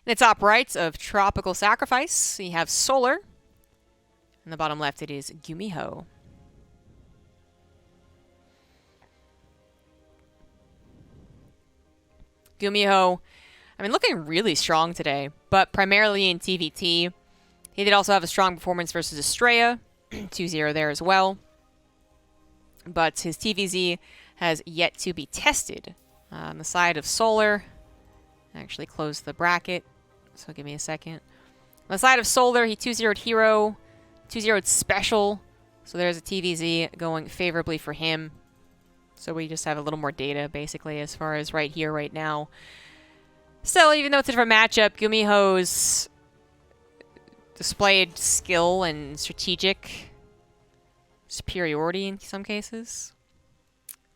In the top right of Tropical Sacrifice, you have Solar. In the bottom left, it is GuMiHo. GuMiHo, I mean, looking really strong today, but primarily in TvT. He did also have a strong performance versus Estrella, 2-0 there as well. But his TvZ has yet to be tested. On the side of Solar, actually close the bracket, so give me a second. On the side of Solar, he 2-0'd Hero, 2-0'd Special, so there's a TvZ going favorably for him. So we just have a little more data, basically, as far as right here, right now. Still, even though it's a different matchup, GuMiHo's displayed skill and strategic superiority in some cases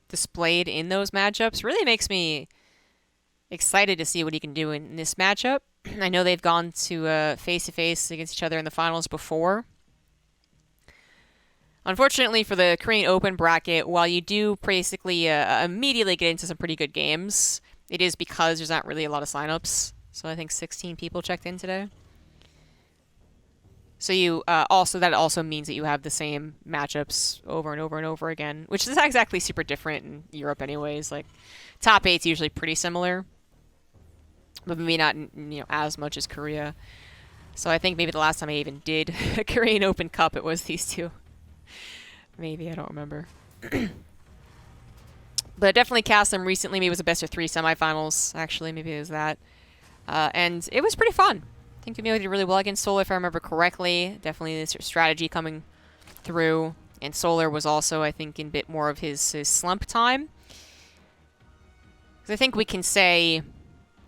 displayed in those matchups really makes me excited to see what he can do in this matchup. I know they've gone to face-to-face against each other in the finals before. Unfortunately for the Korean Open bracket, while you do basically immediately get into some pretty good games, it is because there's not really a lot of signups. So I think 16 people checked in today. So you that also means that you have the same matchups over and over and over again, which is not exactly super different in Europe anyways. Like, top 8's usually pretty similar, but maybe not as much as Korea. So I think maybe the last time I even did a Korean Open Cup, it was these two. Maybe, I don't remember. But I definitely cast them recently. Maybe it was a best of 3 semifinals, actually. Maybe it was that. And it was pretty fun. I think GuMiHo did really well against Solar, if I remember correctly. Definitely this strategy coming through. And Solar was also, I think, in a bit more of his slump time. Because I think we can say,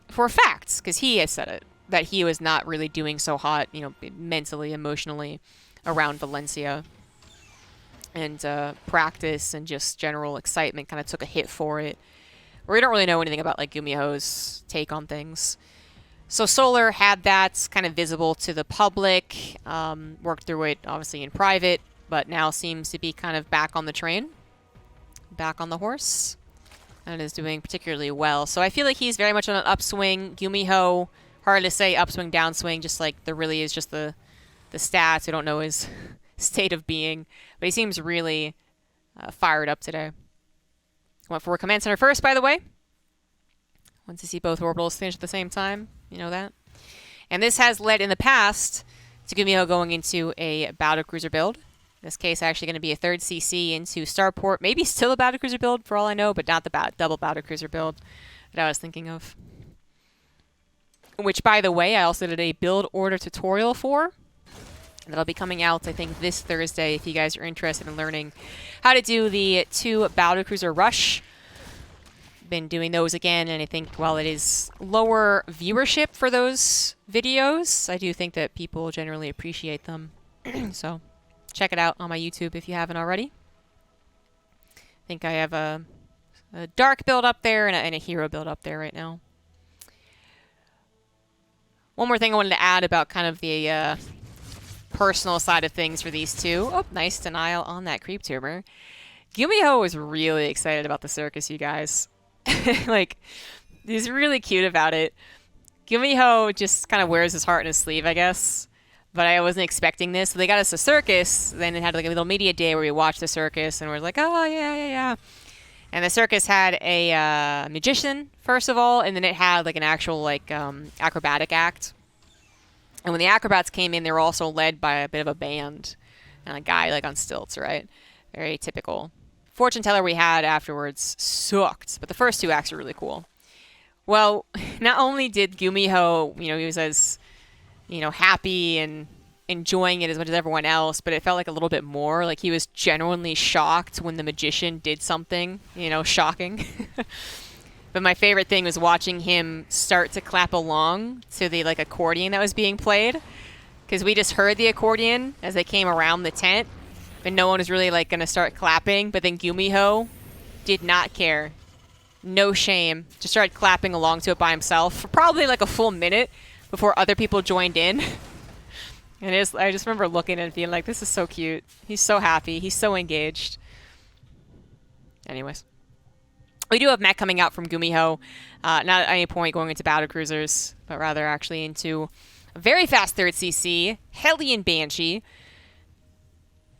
for a fact, because he has said it, that he was not really doing so hot, mentally, emotionally, around Valencia. And practice and just general excitement kind of took a hit for it. We don't really know anything about like GuMiHo's take on things. So Solar had that kind of visible to the public, worked through it obviously in private, but now seems to be kind of back on the train, back on the horse, and is doing particularly well. So I feel like he's very much on an upswing. GuMiHo, hard to say upswing, downswing, just like there really is just the stats. We don't know his state of being, but he seems really fired up today. Went for a command center first, by the way. Want to see both orbitals finish at the same time. You know that. And this has led in the past to GuMiHo going into a battlecruiser build. In this case, actually going to be a 3rd CC into Starport. Maybe still a battlecruiser build for all I know, but not the double battlecruiser build that I was thinking of. Which, by the way, I also did a build order tutorial for. That'll be coming out, I think, this Thursday if you guys are interested in learning how to do the 2 battlecruiser rush. Been doing those again, and I think while it is lower viewership for those videos, I do think that people generally appreciate them. So check it out on my YouTube if you haven't already. I think I have a dark build up there and a hero build up there right now. One more thing I wanted to add about kind of the personal side of things for these two. Oh, nice denial on that creep tumor. GuMiHo was really excited about the circus, you guys. Like, he's really cute about it. GuMiHo just kind of wears his heart in his sleeve, I guess. But I wasn't expecting this. So they got us a circus. Then it had like a little media day where we watched the circus and we're like, oh, yeah. And the circus had a magician, first of all, and then it had like an actual like acrobatic act. And when the acrobats came in, they were also led by a bit of a band and a guy like on stilts, right? Very typical. Fortune teller we had afterwards sucked, but the first 2 acts were really cool. Well, not only did GuMiHo, he was as, happy and enjoying it as much as everyone else, but it felt like a little bit more. Like he was genuinely shocked when the magician did something, shocking. But my favorite thing was watching him start to clap along to the like accordion that was being played, because we just heard the accordion as they came around the tent. And no one was really like going to start clapping, but then GuMiHo did not care. No shame. Just started clapping along to it by himself for probably like a full minute before other people joined in. And I just remember looking and being like, this is so cute. He's so happy. He's so engaged. Anyways. We do have mech coming out from GuMiHo, not at any point going into battle cruisers, but rather actually into a very fast 3rd CC, Hellion Banshee,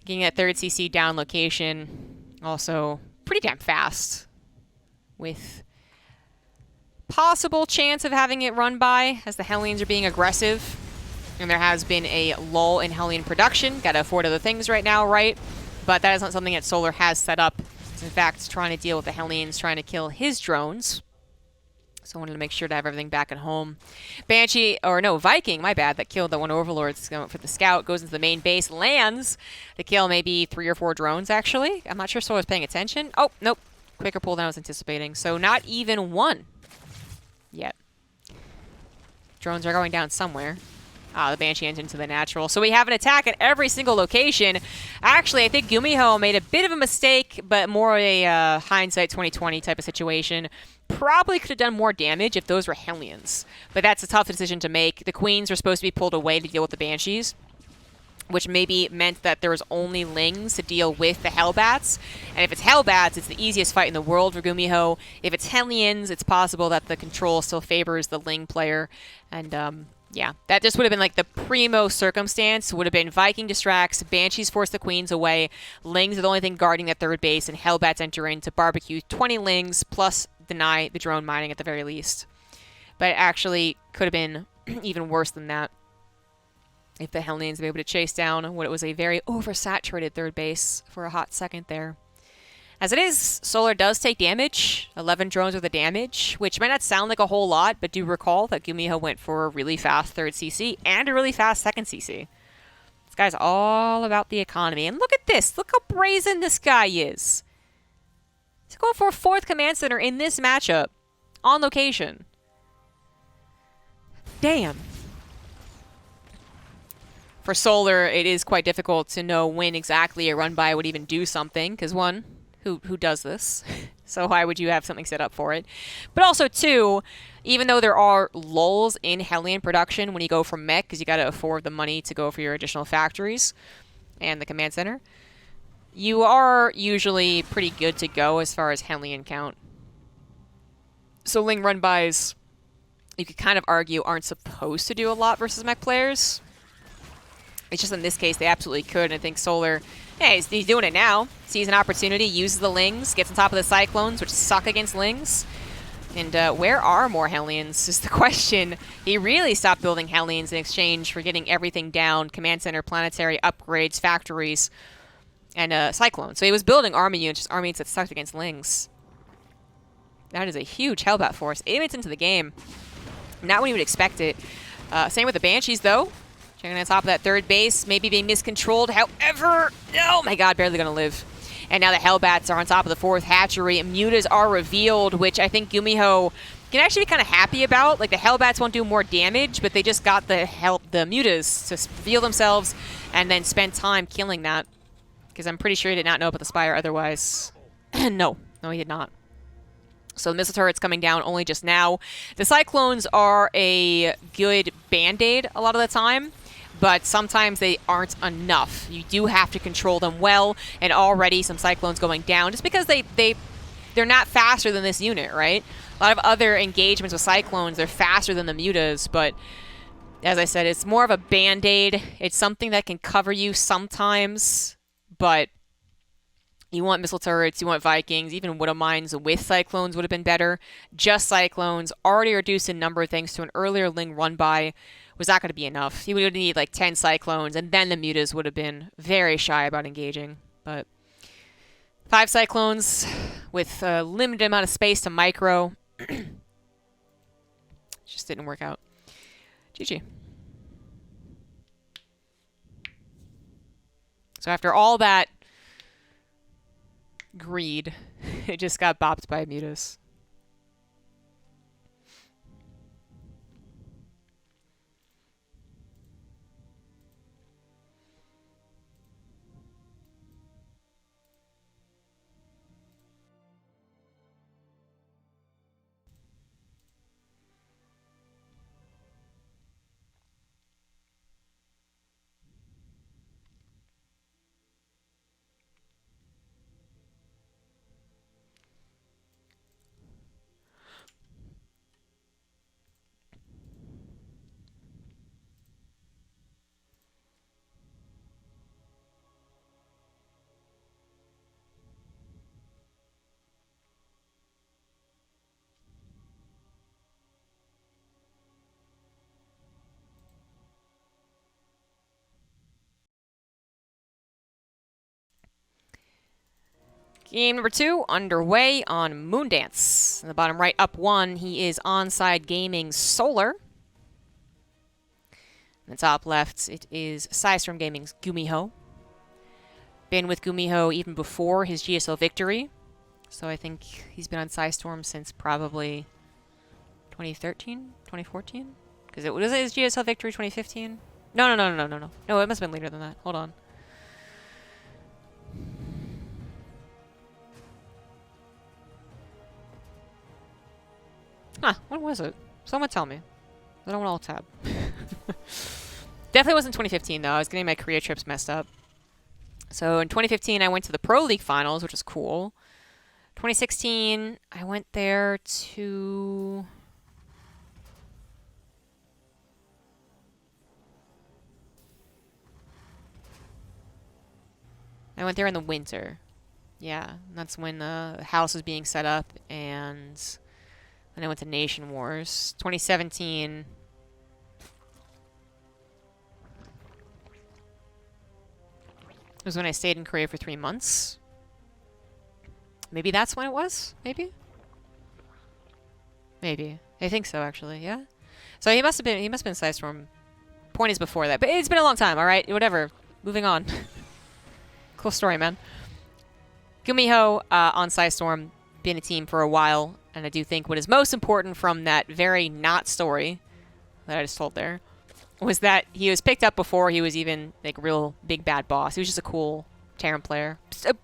getting that 3rd CC down location, also pretty damn fast, with possible chance of having it run by as the Hellions are being aggressive. And there has been a lull in Hellion production. Gotta afford other things right now, right? But that is not something that Solar has set up. It's in fact trying to deal with the Hellions, trying to kill his drones. So I wanted to make sure to have everything back at home. Banshee, or no, Viking, my bad, that killed the one Overlord for the scout, goes into the main base, lands to kill maybe 3 or 4 drones, actually. I'm not sure Solar's paying attention. Oh, nope. Quicker pull than I was anticipating. So not even one yet. Drones are going down somewhere. Ah, the Banshee ends into the natural. So we have an attack at every single location. Actually, I think GuMiHo made a bit of a mistake, but more a hindsight 2020 type of situation. Probably could have done more damage if those were Hellions. But that's a tough decision to make. The Queens were supposed to be pulled away to deal with the Banshees, which maybe meant that there was only Lings to deal with the Hellbats. And if it's Hellbats, it's the easiest fight in the world for GuMiHo. If it's Hellions, it's possible that the control still favors the Ling player. And, yeah, that just would have been like the primo circumstance. Would have been Viking distracts, Banshees force the Queens away, Lings are the only thing guarding that 3rd base, and Hellbats enter in to barbecue 20 Lings, plus deny the drone mining at the very least. But it actually could have been even worse than that if the Hellions were able to chase down what was a very oversaturated 3rd base for a hot second there. As it is, Solar does take damage, 11 drones worth of damage, which might not sound like a whole lot, but do recall that GuMiHo went for a really fast 3rd CC and a really fast 2nd CC. This guy's all about the economy. And look at this. Look how brazen this guy is. He's going for a 4th command center in this matchup on location. Damn. For Solar, it is quite difficult to know when exactly a run-by would even do something, because one, who does this? So why would you have something set up for it? But also, 2, even though there are lulls in Hellion production when you go from mech, because you got to afford the money to go for your additional factories and the command center, you are usually pretty good to go as far as Hellion count. So Ling run-bys, you could kind of argue, aren't supposed to do a lot versus mech players. It's just in this case, they absolutely could, and I think Solar, yeah, he's doing it now. Sees an opportunity, uses the Lings, gets on top of the Cyclones, which suck against Lings. And where are more Hellions is the question. He really stopped building Hellions in exchange for getting everything down, command center, planetary, upgrades, factories, and Cyclones. So he was building army units, just army units that sucked against Lings. That is a huge Hellbat force. 8 minutes into the game. Not when you would expect it. Same with the Banshees, though. Checking on top of that 3rd base, maybe being miscontrolled. However, oh my god, barely going to live. And now the Hellbats are on top of the 4th hatchery. Mutas are revealed, which I think GuMiHo can actually be kind of happy about. Like, the Hellbats won't do more damage, but they just got the Mutas to reveal themselves and then spend time killing that. Because I'm pretty sure he did not know about the Spire otherwise. No, he did not. So the missile turret's coming down only just now. The Cyclones are a good band-aid a lot of the time, but sometimes they aren't enough. You do have to control them well, and already some Cyclones going down, just because they're not faster than this unit, right? A lot of other engagements with Cyclones, they're faster than the Mutas, but as I said, it's more of a band-aid. It's something that can cover you sometimes, but you want missile turrets, you want Vikings, even Widow Mines with Cyclones would have been better. Just Cyclones, already reduced in number thanks to an earlier Ling run-by, was not going to be enough. You would need like 10 Cyclones, and then the Mutas would have been very shy about engaging. But 5 Cyclones with a limited amount of space to micro. Just didn't work out. GG. So after all that greed, it just got bopped by Mutas. Game number 2 underway on Moondance. In the bottom right, up 1, he is Onside Gaming's Solar. In the top left, it is Psystorm Gaming's GuMiHo. Been with GuMiHo even before his GSL victory. So I think he's been on Psystorm since probably 2013, 2014? Because it was his GSL victory 2015? No, it must have been later than that. Hold on. Huh, when was it? Someone tell me. I don't want to alt tab. Definitely wasn't 2015 though. I was getting my career trips messed up. So in 2015, I went to the Pro League finals, which was cool. 2016, I went there to... I went there in the winter. Yeah, that's when the house was being set up, and then I went to Nation Wars. 2017... was when I stayed in Korea for 3 months. Maybe that's when it was? Maybe? Maybe. I think so, actually, yeah? So he must have been Psystorm. Point is before that. But it's been a long time, alright? Whatever. Moving on. Cool story, man. GuMiHo on Psystorm, been a team for a while, and I do think what is most important from that very not story that I just told there was that he was picked up before he was even like real big bad boss. He was just a cool Terran player.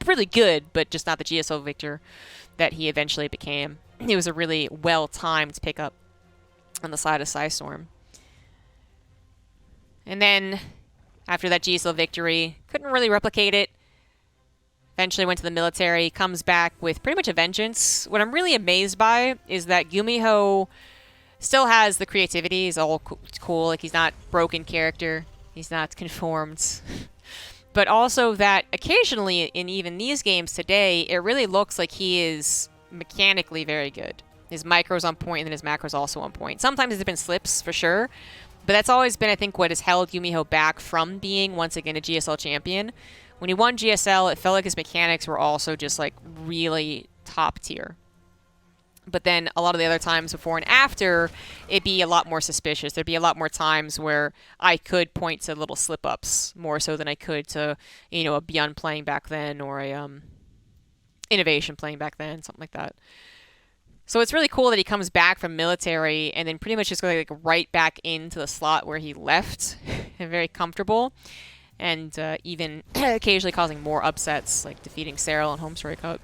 Really good, but just not the GSO victor that he eventually became. He was a really well-timed pickup on the side of Psystorm. And then, after that GSO victory, couldn't really replicate it. Eventually went to the military, comes back with pretty much a vengeance. What I'm really amazed by is that GuMiHo still has the creativity. He's all cool. Like, he's not broken character. He's not conformed. But also that occasionally in even these games today, it really looks like he is mechanically very good. His micro's on point, and then his macro's also on point. Sometimes there's been slips, for sure. But that's always been, I think, what has held GuMiHo back from being, once again, a GSL champion. When he won GSL, it felt like his mechanics were also just, like, really top tier. But then a lot of the other times before and after, it'd be a lot more suspicious. There'd be a lot more times where I could point to little slip-ups more so than I could to, you know, a Beyond playing back then or a Innovation playing back then, something like that. So it's really cool that he comes back from military and then pretty much just goes like right back into the slot where he left and very comfortable. And even occasionally causing more upsets, like defeating Cyril on Home Story Cup.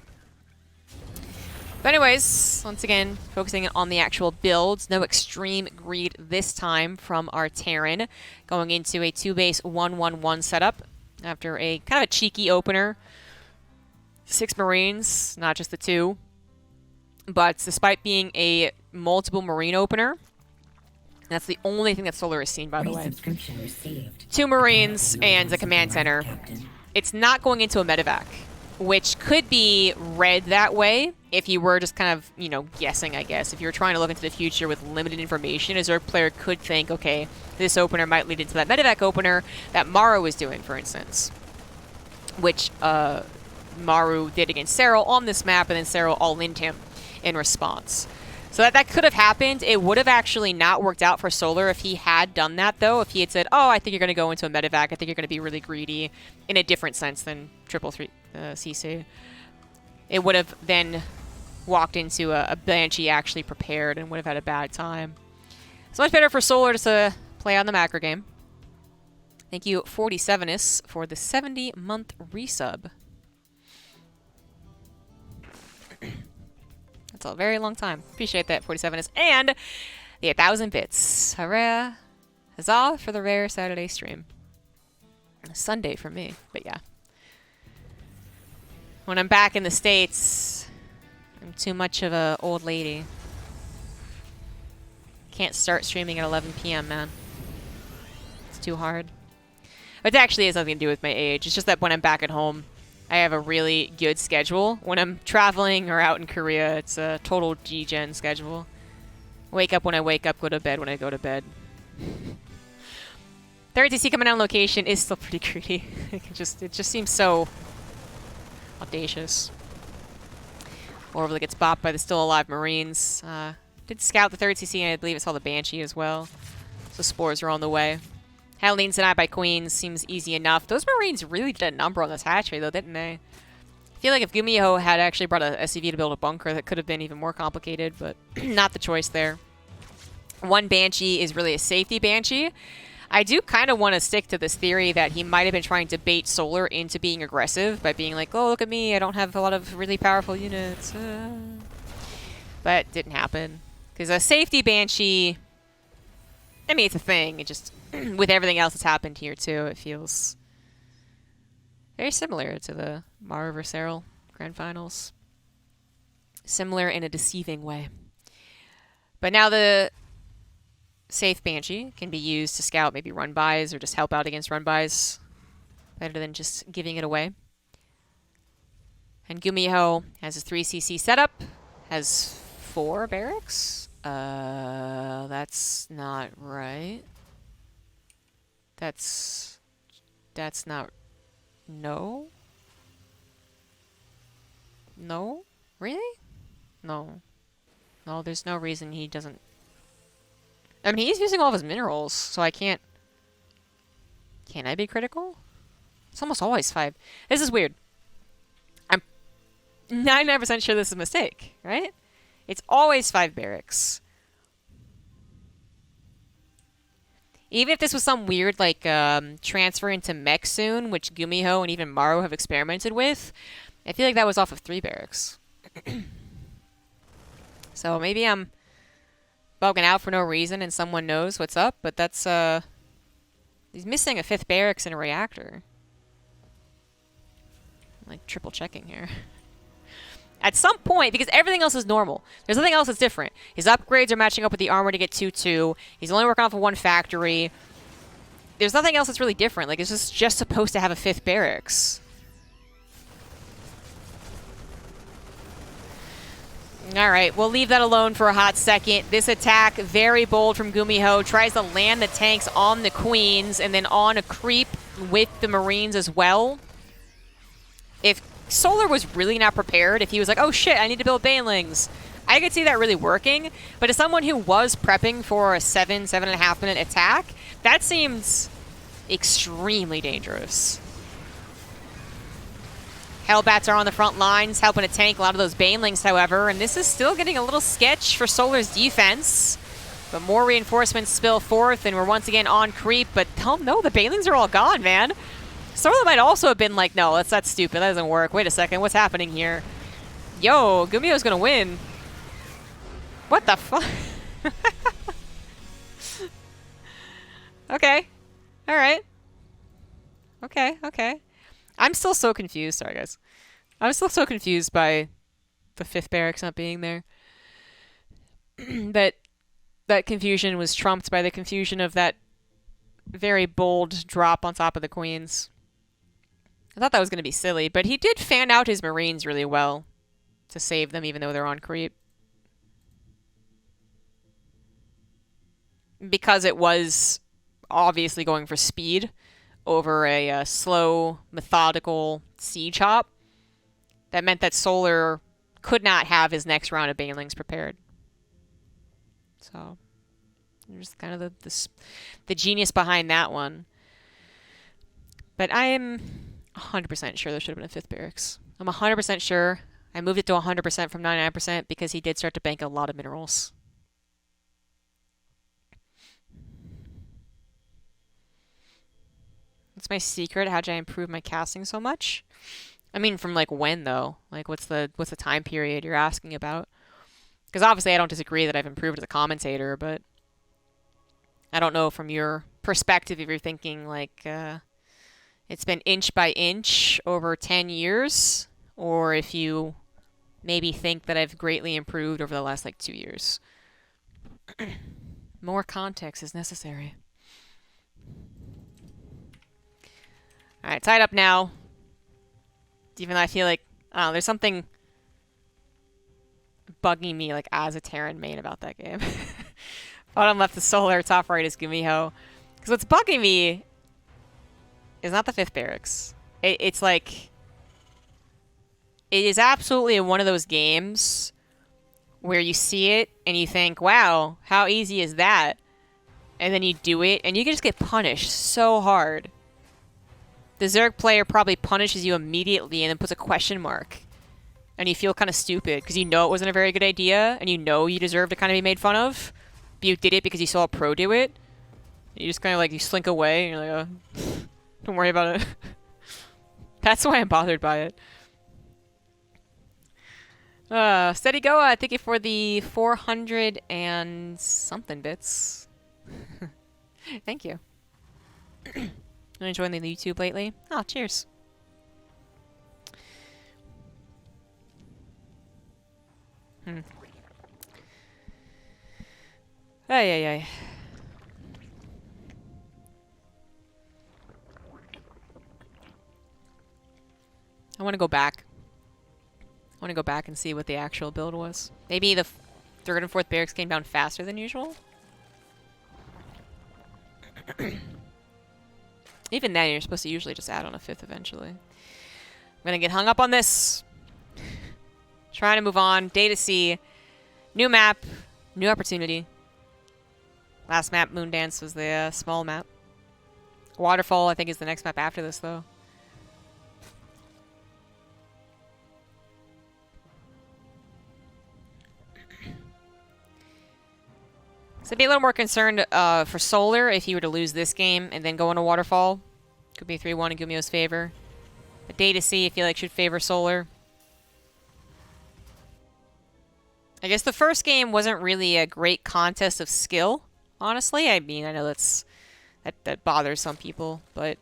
But anyways, once again, focusing on the actual builds. No extreme greed this time from our Terran. Going into a 2-base 1-1-1 setup after a kind of a cheeky opener. 6 Marines, not just the 2. But despite being a multiple Marine opener, that's the only thing that Solar has seen, by the way. 2 Marines and a command center. It's not going into a medevac, which could be read that way if you were just kind of, you know, guessing, I guess. If you were trying to look into the future with limited information, a Zerg player could think, okay, this opener might lead into that medevac opener that Maru was doing, for instance. Which Maru did against Cyril on this map, and then Cyril all-in'd him in response. So that could have happened. It would have actually not worked out for Solar if he had done that, though. If he had said, oh, I think you're going to go into a medevac. I think you're going to be really greedy in a different sense than 333 CC. It would have then walked into a Banshee actually prepared and would have had a bad time. It's much better for Solar to play on the macro game. Thank you, 47is, for the 70-month resub. That's a very long time. Appreciate that, 47is. And the 1,000 bits. Hurrah. Huzzah for the rare Saturday stream. Sunday for me, but yeah. When I'm back in the States, I'm too much of a old lady. Can't start streaming at 11 p.m., man. It's too hard. It actually has nothing to do with my age. It's just that when I'm back at home, I have a really good schedule. When I'm traveling or out in Korea, it's a total G-Gen schedule. Wake up when I wake up, go to bed when I go to bed. 30TC coming down location is still pretty greedy. It just seems so audacious. Orville gets bopped by the still alive Marines. Did scout the 3rd CC, and I believe it saw the Banshee as well. So spores are on the way. Halloween's denied by Queens seems easy enough. Those Marines really did a number on this hatchery, though, didn't they? I feel like if GuMiHo had actually brought a SCV to build a bunker, that could have been even more complicated, but not the choice there. One Banshee is really a safety Banshee. I do kind of want to stick to this theory that he might have been trying to bait Solar into being aggressive by being like, oh, look at me, I don't have a lot of really powerful units. But didn't happen. Because a safety Banshee, I mean, it's a thing. It just, with everything else that's happened here, too, it feels very similar to the Mara vs. Errol Grand Finals. Similar in a deceiving way. But now the safe Banshee can be used to scout maybe run-bys or just help out against run-bys. Better than just giving it away. And GuMiHo has a 3cc setup. Has 4 barracks. That's not right. That's not... No? No? Really? No. No, there's no reason he doesn't... I mean, he's using all of his minerals, so I can't... Can I be critical? It's almost always 5. This is weird. I'm 99% sure this is a mistake, right? It's always 5 barracks. Even if this was some weird, like, transfer into mech soon, which GuMiHo and even Maru have experimented with, I feel like that was off of 3 barracks. So maybe I'm bugging out for no reason and someone knows what's up, but that's, he's missing a 5th barracks in a reactor. I'm, like, triple checking here. At some point, because everything else is normal. There's nothing else that's different. His upgrades are matching up with the armor to get 2-2. He's only working off of 1 factory. There's nothing else that's really different. Like, it's just supposed to have a 5th barracks. Alright, we'll leave that alone for a hot second. This attack, very bold from GuMiHo. Tries to land the tanks on the Queens and then on a creep with the Marines as well. If Solar was really not prepared, if he was like, oh shit, I need to build Banelings, I could see that really working. But as someone who was prepping for a 7.5 minute attack, that seems extremely dangerous. Hellbats are on the front lines, helping to tank a lot of those Banelings, however, and this is still getting a little sketch for Solar's defense. But more reinforcements spill forth, and we're once again on creep, but oh no, the Banelings are all gone, man. Solar might also have been like, no, that's stupid, that doesn't work. Wait a second, what's happening here? Yo, GuMiHo's gonna win. What the fuck? Okay. Alright. Okay. I'm still so confused. Sorry, guys. I'm still so confused by the 5th barracks not being there. That confusion was trumped by the confusion of that very bold drop on top of the Queens. I thought that was going to be silly, but he did fan out his Marines really well to save them even though they're on creep. Because it was obviously going for speed over a slow, methodical siege hop. That meant that Solar could not have his next round of Banelings prepared. So, there's kind of the genius behind that one. But I am 100% sure there should have been a 5th barracks. I'm 100% sure. I moved it to 100% from 99% because he did start to bank a lot of minerals. What's my secret? How did I improve my casting so much? I mean, from like when though? Like what's the time period you're asking about? Because obviously I don't disagree that I've improved as a commentator, but I don't know from your perspective if you're thinking like it's been inch by inch over 10 years, or if you maybe think that I've greatly improved over the last like 2 years. More context is necessary. Alright, tied up now. Even though I feel like, I don't know, there's something bugging me, like, as a Terran main about that game. Bottom left is Solar, top right is GuMiHo. Because what's bugging me is not the 5th barracks. It's like... it is absolutely one of those games where you see it and you think, wow, how easy is that? And then you do it and you can just get punished so hard. The Zerg player probably punishes you immediately and then puts a question mark. And you feel kind of stupid because you know it wasn't a very good idea and you know you deserve to kind of be made fun of. But you did it because you saw a pro do it. You just kind of like, you slink away and you're like, oh, don't worry about it. That's why I'm bothered by it. Steady Goa, thank you for the 400 and something bits. Thank you. Been enjoying the YouTube lately? Oh, cheers. Ay. I want to go back. I want to go back and see what the actual build was. Maybe the third and fourth barracks came down faster than usual? Even then, you're supposed to usually just add on a fifth eventually. I'm going to get hung up on this. Trying to move on. Day to see. New map. New opportunity. Last map, Moondance, was the small map. Waterfall, I think, is the next map after this, though. So I'd be a little more concerned for Solar if he were to lose this game and then go on a Waterfall. Could be 3-1 in GuMiHo's favor. But Day to see, I feel like, should favor Solar. I guess the first game wasn't really a great contest of skill, honestly. I mean, I know that bothers some people, but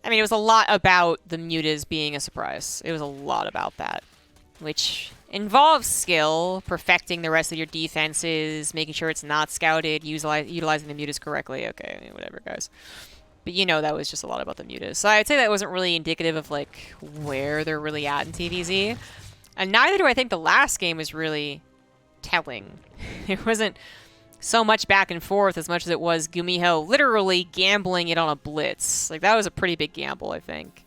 I mean, it was a lot about the mutas being a surprise. It was a lot about that, which involves skill, perfecting the rest of your defenses, making sure it's not scouted, utilizing the mutas correctly. Okay, I mean, whatever, guys. But you know that was just a lot about the mutas. So I'd say that wasn't really indicative of, like, where they're really at in TvZ. And neither do I think the last game was really telling. It wasn't so much back and forth as much as it was GuMiHo literally gambling it on a blitz. Like, that was a pretty big gamble, I think.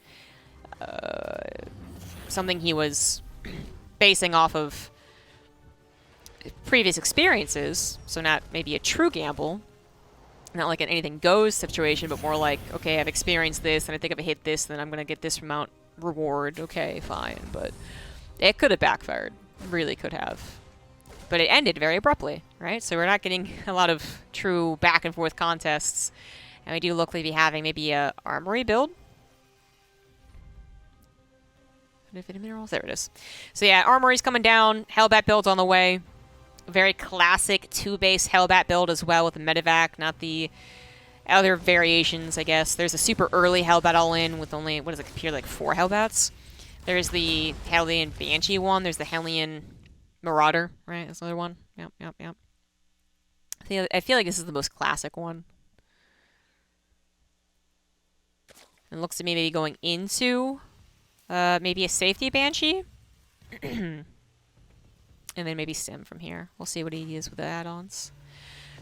Something he was basing off of previous experiences, so not maybe a true gamble, not like an anything goes situation, but more like, okay, I've experienced this, and I think if I hit this, then I'm going to get this amount reward. Okay, fine, but it could have backfired. Really could have. But it ended very abruptly, right? So we're not getting a lot of true back and forth contests, and we do look like be having maybe a armory build. Minerals? There it is. So yeah, Armory's coming down. Hellbat build's on the way. Very classic 2-base Hellbat build as well with the Medivac, not the other variations, I guess. There's a super early Hellbat all-in with only, what does it appear, like 4 Hellbats? There's the Hellion Banshee one. There's the Hellion Marauder, right? That's another one. Yep. I feel like this is the most classic one. It looks to me maybe going into maybe a safety Banshee. And then maybe Sim from here. We'll see what he is with the add-ons.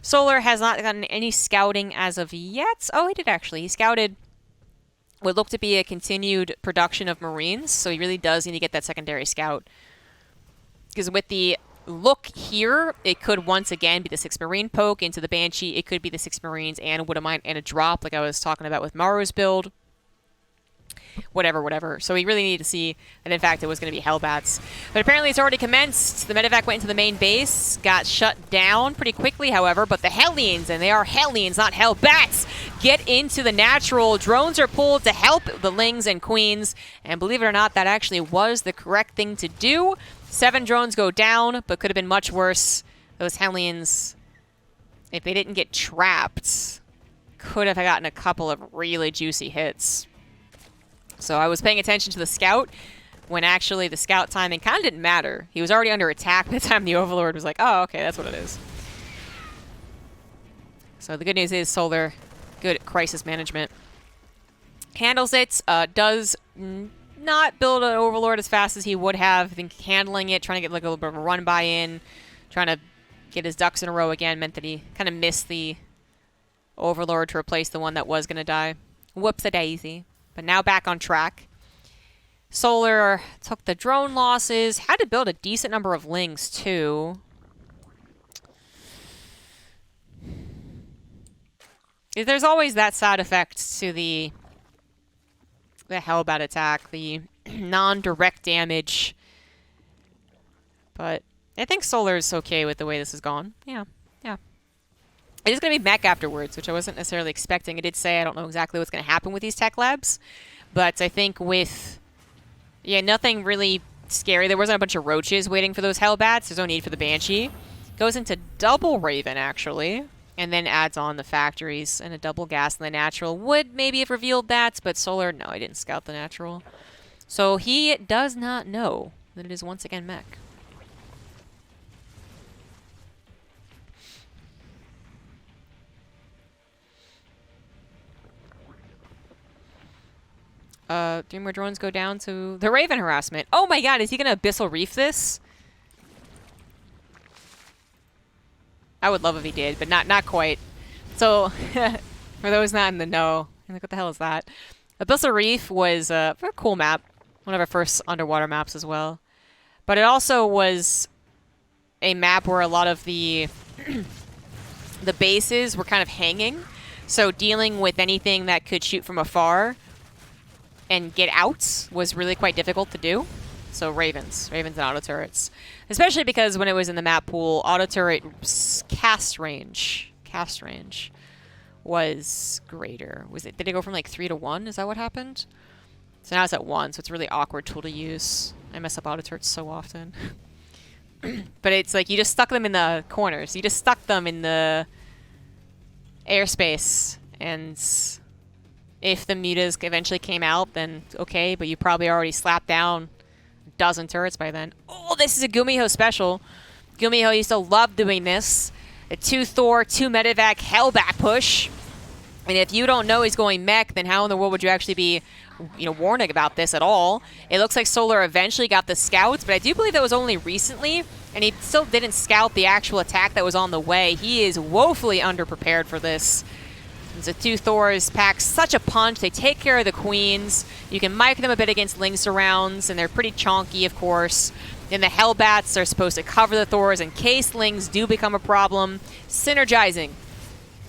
Solar has not gotten any scouting as of yet. Oh, he did actually. He scouted what looked to be a continued production of Marines, so he really does need to get that secondary scout. Because with the look here, it could once again be the 6 Marine poke into the Banshee. It could be the 6 Marines and Would a Mine and a drop, like I was talking about with Maru's build. Whatever. So we really need to see that, in fact, it was going to be Hellbats. But apparently it's already commenced. The Medivac went into the main base, got shut down pretty quickly, however. But the Hellions, and they are Hellions, not Hellbats, get into the natural. Drones are pulled to help the Lings and Queens. And believe it or not, that actually was the correct thing to do. 7 drones go down, but could have been much worse. Those Hellions, if they didn't get trapped, could have gotten a couple of really juicy hits. So I was paying attention to the scout when actually the scout timing kind of didn't matter. He was already under attack by the time the Overlord was like, oh, okay, that's what it is. So the good news is Solar, good at crisis management. Handles it, does not build an Overlord as fast as he would have. I think handling it, trying to get like a little bit of a run by in, trying to get his ducks in a row again meant that he kind of missed the Overlord to replace the one that was going to die. Whoops-a-daisy. But now back on track. Solar took the drone losses. Had to build a decent number of lings, too. There's always that side effect to the Hellbat attack, the non-direct damage. But I think Solar's okay with the way this has gone. Yeah, yeah. It is going to be mech afterwards, which I wasn't necessarily expecting. I did say I don't know exactly what's going to happen with these tech labs. But I think with... Yeah, nothing really scary. There wasn't a bunch of roaches waiting for those Hellbats. There's no need for the Banshee. Goes into double Raven, actually. And then adds on the factories and a double gas in the natural. Would maybe have revealed that, but Solar, no, I didn't scout the natural. So he does not know that it is once again mech. Three more drones go down to the Raven harassment. Oh my god, is he gonna Abyssal Reef this? I would love if he did, but not quite. So, for those not in the know, like, what the hell is that? Abyssal Reef was a very cool map. One of our first underwater maps as well. But it also was a map where a lot of the the bases were kind of hanging. So dealing with anything that could shoot from afar and get out was really quite difficult to do. So Ravens and auto turrets. Especially because when it was in the map pool, auto turret cast range was greater. Did it go from like 3 to 1? Is that what happened? So now it's at 1, so it's a really awkward tool to use. I mess up auto turrets so often. But it's like you just stuck them in the corners. You just stuck them in the airspace, and if the mutas eventually came out, then okay, but you probably already slapped down a dozen turrets by then. Oh, this is a GuMiHo special. GuMiHo used to love doing this. A 2 Thor, 2 Medivac Hellbat push. And if you don't know he's going mech, then how in the world would you actually be, warning about this at all? It looks like Solar eventually got the scouts, but I do believe that was only recently, and he still didn't scout the actual attack that was on the way. He is woefully underprepared for this. The 2 Thors pack such a punch. They take care of the queens. You can mic them a bit against ling surrounds, and they're pretty chonky, of course. Then the Hellbats are supposed to cover the Thors in case lings do become a problem. Synergizing.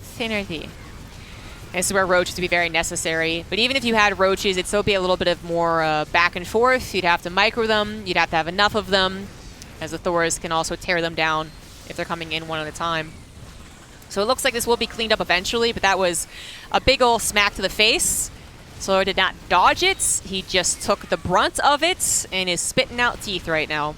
Synergy. This is where roaches would be very necessary. But even if you had roaches, it'd still be a little bit of more back and forth. You'd have to micro them. You'd have to have enough of them, as the Thors can also tear them down if they're coming in one at a time. So it looks like this will be cleaned up eventually, but that was a big ol' smack to the face. Solar did not dodge it. He just took the brunt of it and is spitting out teeth right now.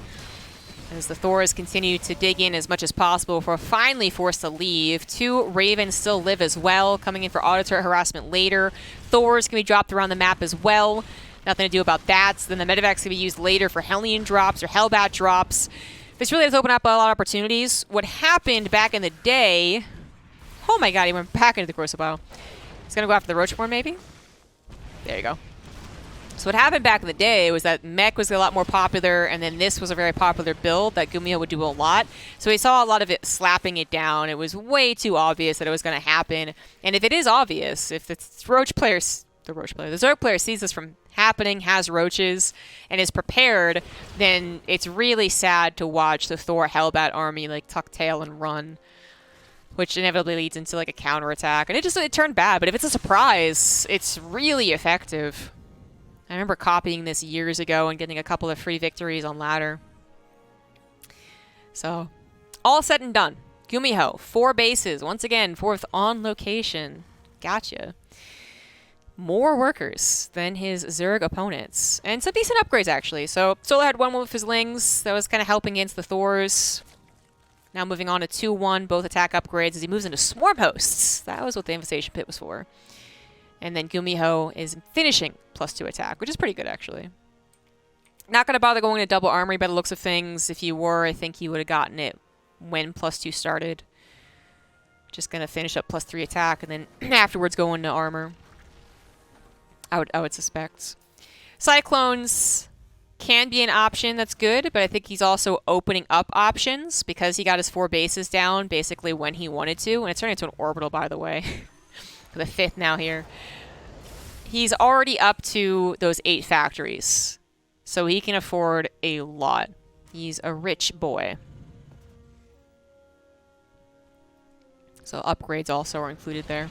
As the Thors continue to dig in as much as possible before finally forced to leave. 2 Ravens still live as well, coming in for auto turret harassment later. Thors can be dropped around the map as well. Nothing to do about that. So then the Medivacs can be used later for Hellion drops or Hellbat drops. This really does open up a lot of opportunities. What happened back in the day... Oh my god, he went back into the Crucible. He's going to go after the Roachborn, maybe? There you go. So what happened back in the day was that mech was a lot more popular, and then this was a very popular build that GuMiHo would do a lot. So we saw a lot of it slapping it down. It was way too obvious that it was going to happen. And if it is obvious, if the Zerg player sees this from happening, has roaches, and is prepared, then it's really sad to watch the Thor Hellbat army like tuck tail and run, which inevitably leads into like a counterattack. And it turned bad, but if it's a surprise, it's really effective. I remember copying this years ago and getting a couple of free victories on ladder. So, all said and done. GuMiHo, 4 bases. Once again, 4th on location. Gotcha. More workers than his Zerg opponents. And some decent upgrades, actually. So, Solar had 1 with his Lings. That was kind of helping against the Thors. Now moving on to 2-1, both attack upgrades as he moves into Swarm Hosts. That was what the Infestation Pit was for. And then GuMiHo is finishing +2 attack, which is pretty good, actually. Not going to bother going to double armory by the looks of things. If you were, I think you would have gotten it when +2 started. Just going to finish up +3 attack, and then afterwards go into armor. I would suspect. Cyclones can be an option that's good, but I think he's also opening up options because he got his 4 bases down basically when he wanted to. And it's turning into an orbital, by the way. For the 5th now here. He's already up to those 8 factories. So he can afford a lot. He's a rich boy. So upgrades also are included there.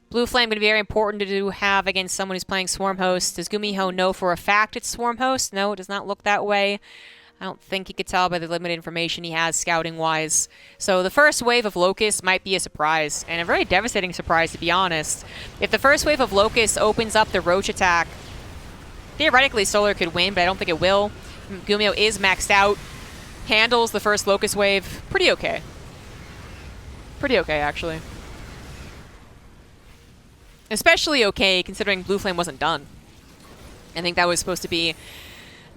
Blue Flame going to be very important to have against someone who's playing Swarm Host. Does GuMiHo know for a fact it's Swarm Host? No, it does not look that way. I don't think he could tell by the limited information he has scouting-wise. So the first wave of Locusts might be a surprise, and a very devastating surprise, to be honest. If the first wave of Locusts opens up the Roach attack, theoretically Solar could win, but I don't think it will. GuMiHo is maxed out, handles the first Locust wave pretty okay. Pretty okay, actually. Especially okay, considering Blue Flame wasn't done. I think that was supposed to be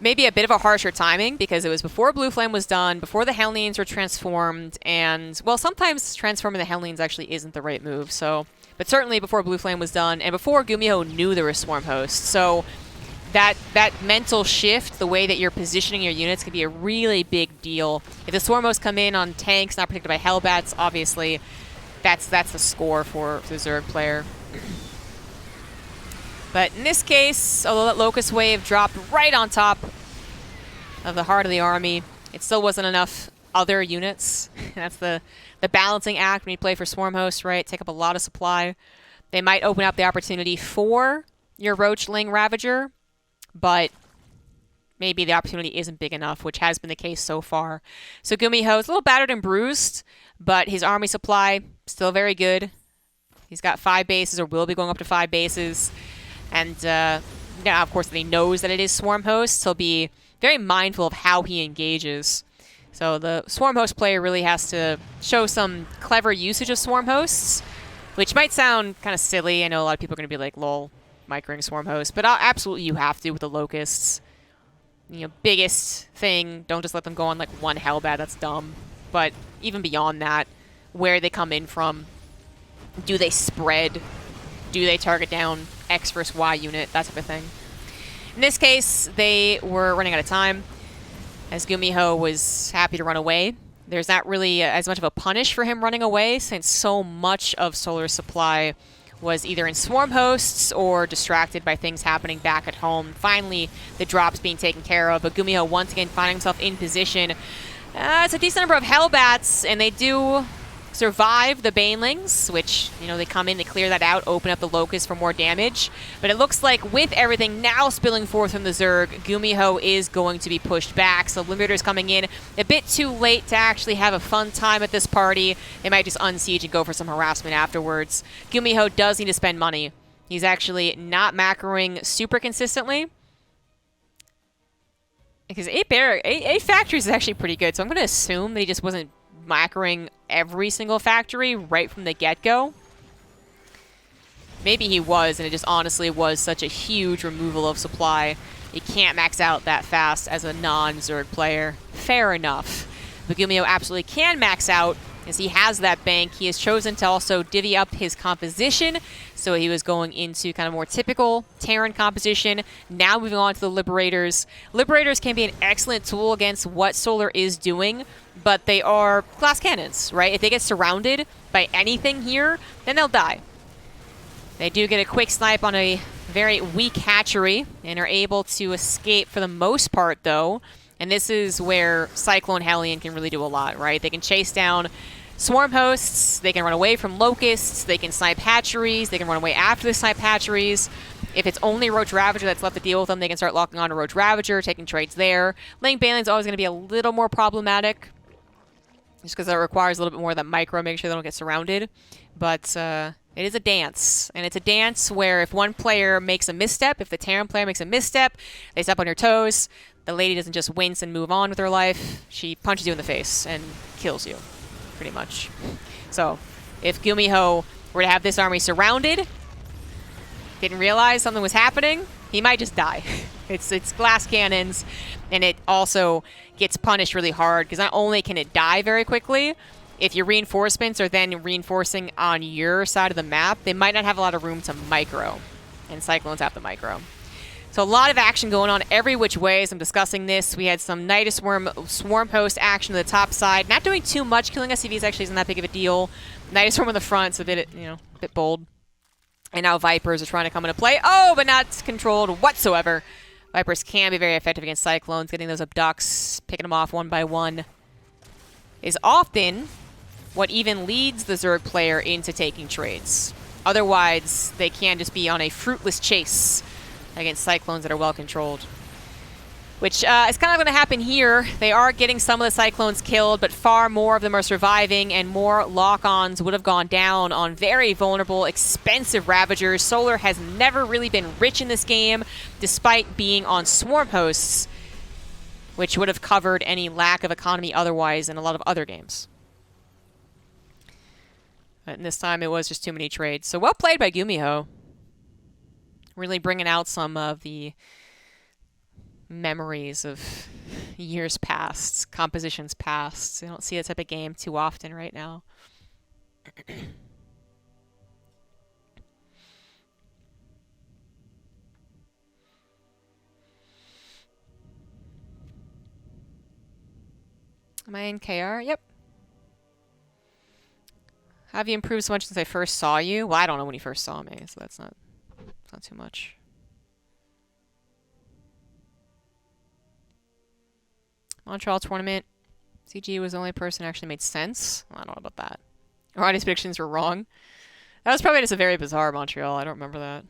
maybe a bit of a harsher timing, because it was before Blue Flame was done, before the Hellions were transformed, and, well, sometimes transforming the Hellions actually isn't the right move, so... But certainly before Blue Flame was done, and before GuMiHo knew there was Swarm Host, so that mental shift, the way that you're positioning your units, can be a really big deal. If the Swarm Hosts come in on tanks not protected by Hellbats, obviously, that's the score for the Zerg player. But in this case, although that Locust Wave dropped right on top of the heart of the army, it still wasn't enough other units. That's the balancing act when you play for Swarm Host, right? Take up a lot of supply. They might open up the opportunity for your Roachling Ravager, but maybe the opportunity isn't big enough, which has been the case so far. So GuMiHo is a little battered and bruised, but his army supply still very good. He's got 5 bases, or will be going up to 5 bases. And now, of course, he knows that it is Swarm Host. He'll be very mindful of how he engages. So the Swarm Host player really has to show some clever usage of Swarm Hosts, which might sound kind of silly. I know a lot of people are going to be like, lol, microing Swarm Host. But absolutely you have to with the Locusts. You know, biggest thing, don't just let them go on like one Hellbat. That's dumb. But even beyond that, where they come in from, do they spread? Do they target down X versus Y unit? That type of thing. In this case, they were running out of time, as GuMiHo was happy to run away. There's not really as much of a punish for him running away, since so much of Solar's supply was either in Swarm Hosts or distracted by things happening back at home. Finally, the drops being taken care of, but GuMiHo once again finding himself in position. It's a decent number of Hellbats, and they do survive the Banelings, which, you know, they come in, they clear that out, open up the Locust for more damage. But it looks like with everything now spilling forth from the Zerg, GuMiHo is going to be pushed back. So Limiters coming in a bit too late to actually have a fun time at this party. They might just unsiege and go for some harassment afterwards. GuMiHo does need to spend money. He's actually not macroing super consistently, because 8 factories is actually pretty good. So I'm going to assume that he just wasn't macroing every single factory right from the get-go. Maybe he was, and it just honestly was such a huge removal of supply. You can't max out that fast as a non-Zerg player. Fair enough. But GuMiHo absolutely can max out, as he has that bank. He has chosen to also divvy up his composition, so he was going into kind of more typical Terran composition. Now moving on to the Liberators. Liberators can be an excellent tool against what Solar is doing, but they are glass cannons, right? If they get surrounded by anything here, then they'll die. They do get a quick snipe on a very weak hatchery and are able to escape for the most part, though. And this is where Cyclone Hellion can really do a lot, right? They can chase down Swarm Hosts, they can run away from Locusts, they can snipe hatcheries, they can run away after the snipe hatcheries. If it's only Roach Ravager that's left to deal with them, they can start locking on to Roach Ravager, taking trades there. Laying Baneling's always going to be a little more problematic, just because that requires a little bit more of that micro, make sure they don't get surrounded. But it is a dance, and it's a dance where if one player makes a misstep, if the Terran player makes a misstep, they step on your toes, the lady doesn't just wince and move on with her life, she punches you in the face and kills you, pretty much. So, if GuMiHo were to have this army surrounded, didn't realize something was happening, he might just die. It's glass cannons, and it also gets punished really hard, because not only can it die very quickly, if your reinforcements are then reinforcing on your side of the map, they might not have a lot of room to micro, and Cyclones have the micro. So a lot of action going on every which way as I'm discussing this. We had some Nidus Swarm Host action to the top side. Not doing too much. Killing SCVs actually isn't that big of a deal. Nidus Swarm on the front is a bit, you know, a bit bold. And now Vipers are trying to come into play. Oh, but not controlled whatsoever. Vipers can be very effective against Cyclones. Getting those abducts, picking them off one by one, is often what even leads the Zerg player into taking trades. Otherwise, they can just be on a fruitless chase against Cyclones that are well controlled. Which is kind of going to happen here. They are getting some of the Cyclones killed, but far more of them are surviving, and more lock-ons would have gone down on very vulnerable, expensive Ravagers. Solar has never really been rich in this game, despite being on Swarm Hosts, which would have covered any lack of economy otherwise in a lot of other games. But this time it was just too many trades. So well played by GuMiHo. Really bringing out some of the memories of years past, compositions past. I don't see that type of game too often right now. Am I in KR? Yep. Have you improved so much since I first saw you? Well, I don't know when you first saw me, so that's not too much. Montreal tournament. CG was the only person who actually made sense. Well, I don't know about that. Our audience predictions were wrong. That was probably just a very bizarre Montreal. I don't remember that.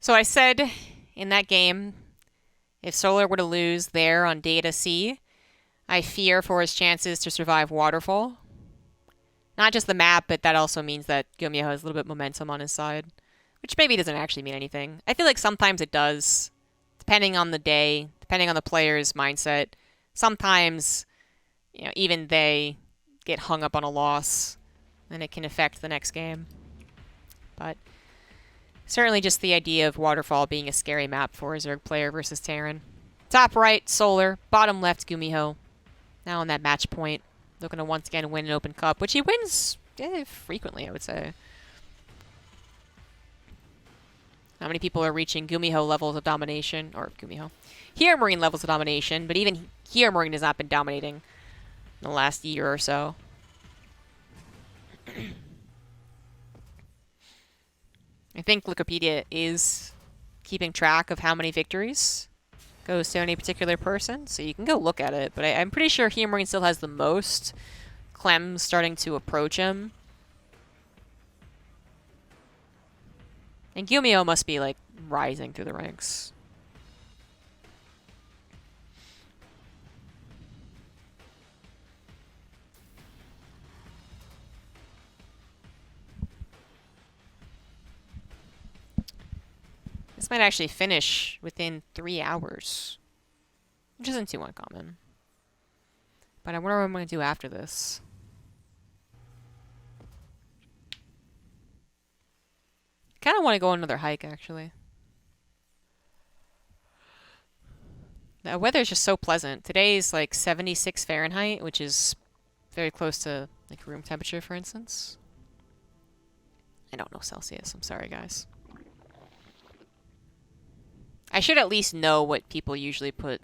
So I said in that game, if Solar were to lose there on Data C, I fear for his chances to survive Waterfall. Not just the map, but that also means that GuMiHo has a little bit of momentum on his side, which maybe doesn't actually mean anything. I feel like sometimes it does, depending on the day, depending on the player's mindset. Sometimes, you know, even they get hung up on a loss, and it can affect the next game. But certainly just the idea of Waterfall being a scary map for a Zerg player versus Terran. Top right, Solar. Bottom left, GuMiHo. Now on that match point. Looking to once again win an Open Cup, which he wins frequently, I would say. How many people are reaching GuMiHo levels of domination? Or GuMiHo. Here Marine levels of domination, but even here Marine has not been dominating in the last year or so. I think Wikipedia is keeping track of how many victories goes to any particular person, so you can go look at it. But I'm pretty sure Marine still has the most. Clem's starting to approach him. And GuMiHo must be, like, rising through the ranks. This might actually finish within 3 hours, which isn't too uncommon. But I wonder what I'm going to do after this. Kind of want to go on another hike, actually. The weather is just so pleasant. Today's like 76 Fahrenheit, which is very close to like room temperature, for instance. I don't know Celsius. I'm sorry, guys. I should at least know what people usually put,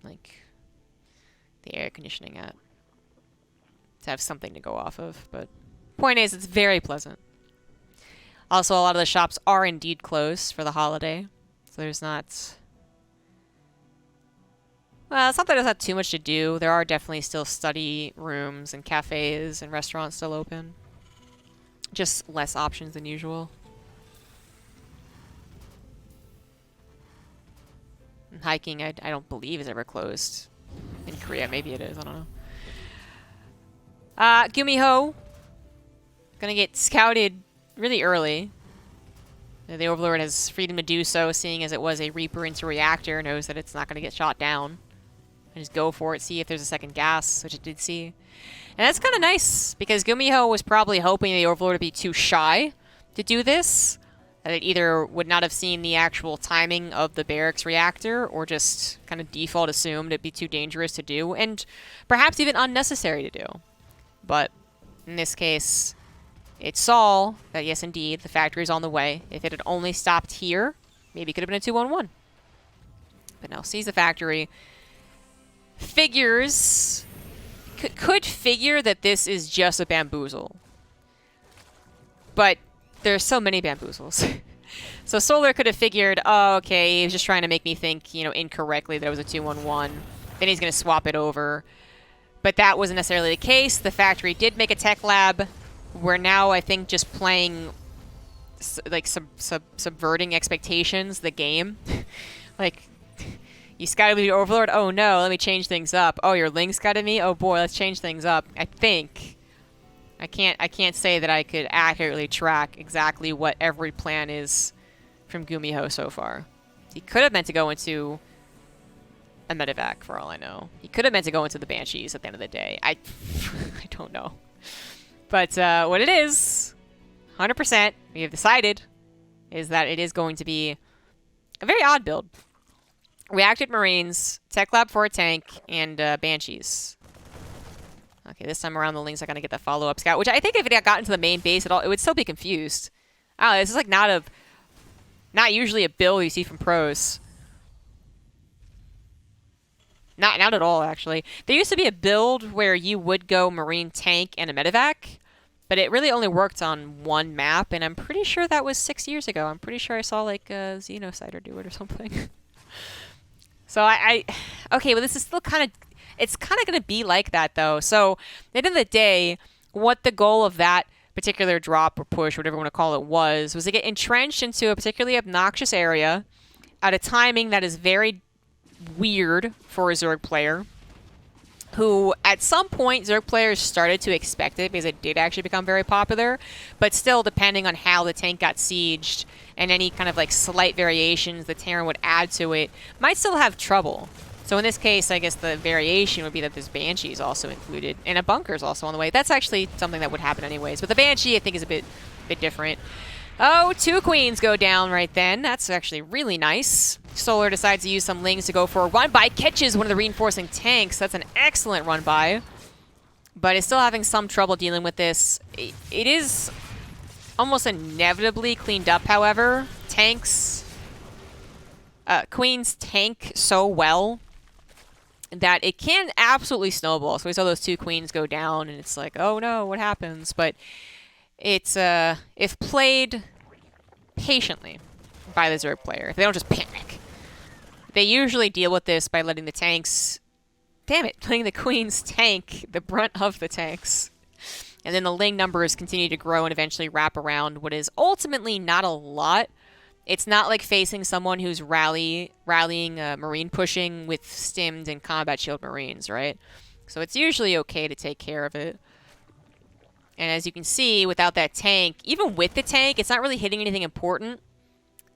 like, the air conditioning at, to have something to go off of. But point is, it's very pleasant. Also, a lot of the shops are indeed closed for the holiday, so there's not... Well, it's not that there's not too much to do. There are definitely still study rooms and cafes and restaurants still open. Just less options than usual. And hiking, I don't believe is ever closed. In Korea, maybe it is. I don't know. GuMiHo. Gonna get scouted really early. The Overlord has freedom to do so, seeing as it was a Reaper into Reactor, knows that it's not gonna get shot down. And just go for it, see if there's a second gas, which it did see. And that's kind of nice, because GuMiHo was probably hoping the Overlord would be too shy to do this. that it either would not have seen the actual timing of the barracks reactor or just kind of default assumed it'd be too dangerous to do and perhaps even unnecessary to do. But in this case, it saw that, yes, indeed, the factory is on the way. If it had only stopped here, maybe it could have been a 2-1-1. But now sees the factory, figures, could figure that this is just a bamboozle. But there's so many bamboozles. So Solar could have figured, oh, okay, he was just trying to make me think, you know, incorrectly that it was a 2-1-1. Then he's going to swap it over. But that wasn't necessarily the case. The factory did make a tech lab. We're now, I think, just playing, like, subverting expectations, the game. Like, you scouted with your overlord? Oh, no, let me change things up. Oh, your Ling scouted me? Oh, boy, let's change things up. I think. I can't say that I could accurately track exactly what every plan is from GuMiHo so far. He could have meant to go into a medevac, for all I know. He could have meant to go into the Banshees at the end of the day. I don't know. But what it is, 100%, we have decided, is that it is going to be a very odd build. Reacted Marines, Tech Lab for a tank, and Banshees. Okay, this time around the Ling's not going to get that follow-up scout, which I think if it had gotten to the main base at all, it would still be confused. Oh, this is like not usually a build you see from pros. Not at all, actually. There used to be a build where you would go Marine tank and a medevac, but it really only worked on one map, and I'm pretty sure that was 6 years ago. I'm pretty sure I saw like a Xenocider do it or something. So okay, well this is still kind of, it's kind of going to be like that though. So at the end of the day, what the goal of that particular drop or push, whatever you want to call it, was to get entrenched into a particularly obnoxious area at a timing that is very weird for a Zerg player, who at some point Zerg players started to expect it because it did actually become very popular, but still depending on how the tank got sieged and any kind of like slight variations the Terran would add to it, might still have trouble. So in this case, I guess the variation would be that this Banshee is also included, and a bunker is also on the way. That's actually something that would happen anyways, but the Banshee I think is a bit different. Oh, 2 queens go down right then. That's actually really nice. Solar decides to use some Lings to go for a run-by. Catches one of the reinforcing tanks. That's an excellent run-by. But is still having some trouble dealing with this. It is almost inevitably cleaned up, however. Tanks... Queens tank so well that it can absolutely snowball. So we saw those 2 queens go down, and it's like, oh no, what happens? But it's, if played patiently by the Zerg player, if they don't just panic, they usually deal with this by letting the tanks, damn it, letting the queens tank the brunt of the tanks. And then the Ling numbers continue to grow and eventually wrap around what is ultimately not a lot. It's not like facing someone who's rallying Marine pushing with stimmed and combat shield Marines, right? So it's usually okay to take care of it. And as you can see, without that tank, even with the tank, it's not really hitting anything important.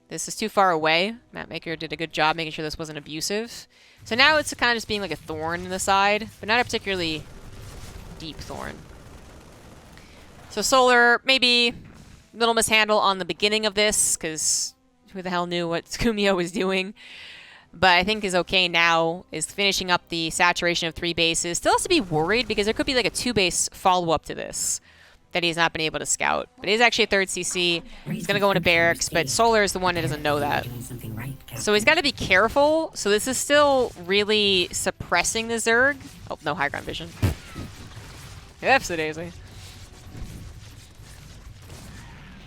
This is too far away. Mapmaker did a good job making sure this wasn't abusive. So now it's kind of just being like a thorn in the side, but not a particularly deep thorn. So Solar, maybe a little mishandle on the beginning of this, because who the hell knew what GuMiHo was doing. But I think is okay now, is finishing up the saturation of 3 bases. Still has to be worried, because there could be like a 2-base follow-up to this that he's not been able to scout. But it is actually a 3rd CC. He's going to go into barracks, but Solar is the one that doesn't know that. So he's got to be careful. So this is still really suppressing the Zerg. Oh, no high ground vision. Daisy.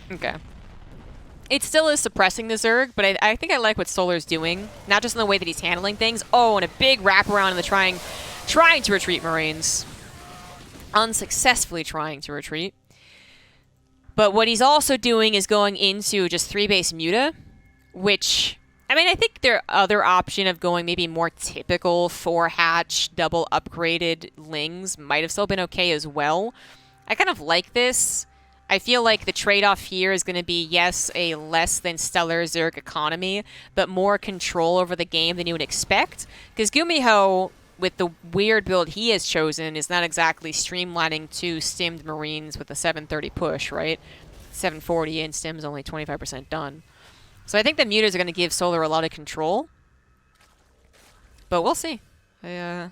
Okay. It still is suppressing the Zerg, but I think I like what Solar's doing. Not just in the way that he's handling things. Oh, and a big wraparound in the trying to retreat Marines. Unsuccessfully trying to retreat. But what he's also doing is going into just 3-base Muta, which, I mean, I think their other option of going maybe more typical 4-hatch, double upgraded Lings might have still been okay as well. I kind of like this. I feel like the trade-off here is going to be, yes, a less than stellar Zerg economy, but more control over the game than you would expect. Because GuMiHo, with the weird build he has chosen, is not exactly streamlining 2 stimmed Marines with a 730 push, right? 740 and Stim's only 25% done. So I think the mutas are going to give Solar a lot of control. But we'll see. I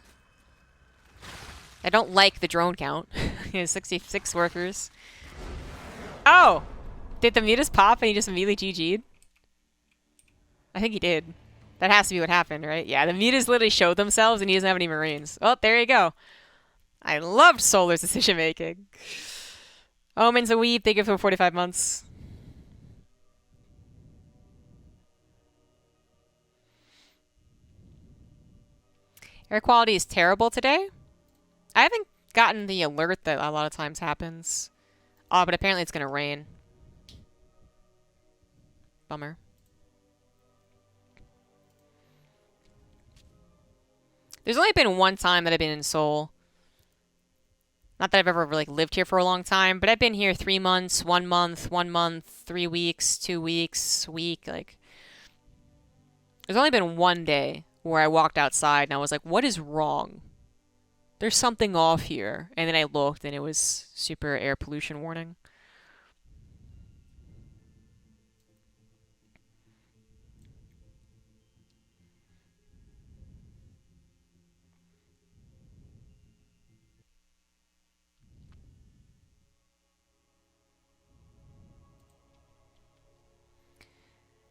don't like the drone count. 66 workers. Oh! Did the mutas pop and he just immediately GG'd? I think he did. That has to be what happened, right? Yeah, the mutas literally showed themselves and he doesn't have any Marines. Oh, there you go. I loved Solar's decision making. Omen's a weep. Thank you for 45 months. Air quality is terrible today. I haven't gotten the alert that a lot of times happens. Oh, but apparently it's going to rain. Bummer. There's only been one time that I've been in Seoul. Not that I've ever like lived here for a long time, but I've been here 3 months, 1 month, 1 month, 3 weeks, 2 weeks, week. Like, there's only been one day where I walked outside and I was like, what is wrong? There's something off here. And then I looked and it was super air pollution warning.